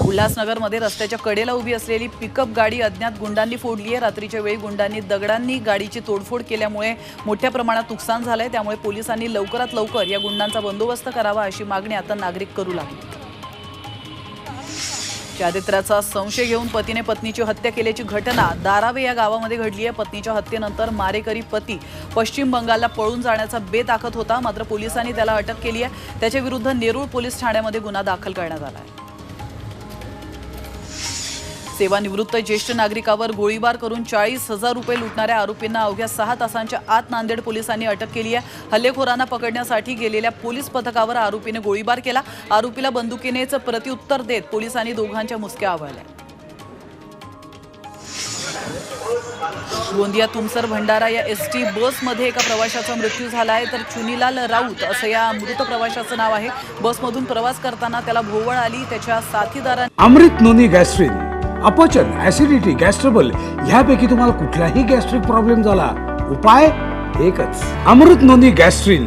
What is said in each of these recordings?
उल्हासनगरमध्ये रस्त्याच्या कडेला उभी असलेली पिकअप गाडी अज्ञात गुंडांनी फोडली आहे। रात्रीच्या वेळी गुंडांनी दगडांनी गाडीची तोडफोड केल्यामुळे मोठ्या प्रमाणात नुकसान झालंय। त्यामुळे पोलिसांनी लवकरात लवकर या गुंडांचा बंदोबस्त करावा अशी मागणी आता नागरिक करू लागले। चारित्र्याचा संशय घेऊन पतीने पत्नीची हत्या केल्याची घटना दारावे या गावामध्ये घडली आहे। पत्नीच्या हत्येनंतर मारेकरी पती पश्चिम बंगालला पळून जाण्याचा बेत आखत होता, मात्र पोलिसांनी त्याला अटक केली आहे। त्याच्या विरुद्ध नेरूळ पोलीस ठाण्यामध्ये गुन्हा दाखल करण्यात आला आहे। सेवानिवृत्त ज्येष्ठ नागरिकावर गोळीबार करून 40,000 रुपये लुटणाऱ्या आरोपींना अवघ्या 6 तासांच्या आत नांदेड पोलिसांनी अटक केली आहे। हल्लेखोरांना पकडण्यासाठी गेलेल्या पोलीस पथकावर आरोपीने गोळीबार केला। आरोपीला बंदुकीनेच प्रत्युत्तर देत पोलिसांनी दोघांच्या मुसक्या आवळल्या। गोंदिया तुमसर भंडारा या एसटी बसमध्ये एका प्रवाशाचा मृत्यू झाला आहे, तर चुनीलाल राऊत असं या मृत प्रवाशाचं नाव आहे। बसमधून प्रवास करताना त्याला भोवळ आली। त्याच्या साथीदारांनी अमृत नोनी गॅस्ट्रिन, अपचन, ऍसिडिटी, गॅस्ट्रबल ह्यापैकी तुम्हाला कुठलाही गॅस्ट्रिक प्रॉब्लेम झाला, उपाय एकच, अमृत नोनी गॅस्ट्रिन।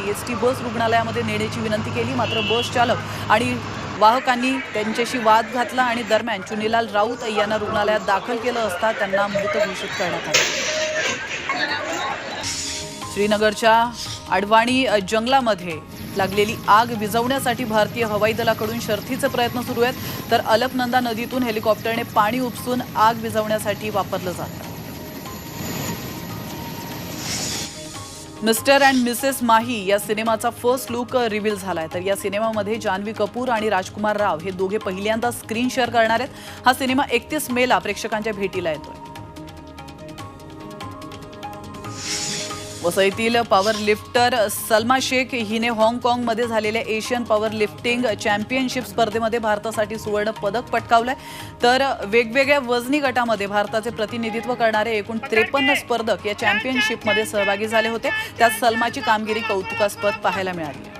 एसटी बस रुग्णालयामध्ये नेण्याची विनंती केली, मात्र बस चालक आणि वाहकांनी त्यांच्याशी वाद घातला आणि दरम्यान चुनीलाल राऊत यांना रुग्णालयात दाखल केलं असता त्यांना मृत घोषित करण्यात आले। श्रीनगरच्या अडवाणी जंगलामध्ये लागलेली आग विझवण्यासाठी भारतीय हवाई दलाकडून शर्थीचे प्रयत्न सुरू आहेत, तर अलकनंदा नदीतून हेलिकॉप्टरने पाणी उपसून आग विझवण्यासाठी वापरलं जातं। मिस्टर अँड मिसेस माही या सिनेमाचा फर्स्ट लुक रिव्हील झालाय, तर या सिनेमामध्ये जान्हवी कपूर आणि राजकुमार राव हे दोघे पहिल्यांदा स्क्रीन शेअर करणार आहेत। हा सिनेमा 31 मेला प्रेक्षकांच्या भेटीला येतोय। वसईतील पॉवर लिफ्टर सलमा शेख हिने हाँगकाँगमध्ये झालेल्या एशियन पॉवर लिफ्टिंग चॅम्पियनशिप स्पर्धेमध्ये भारतासाठी सुवर्ण पदक पटकावलंय, तर वेगवेगळ्या वजनी गटामध्ये भारताचे प्रतिनिधित्व करणारे एकूण 53 स्पर्धक या चॅम्पियनशिपमध्ये सहभागी झाले होते। त्यात सलमाची कामगिरी कौतुकास्पद पाहायला मिळाली।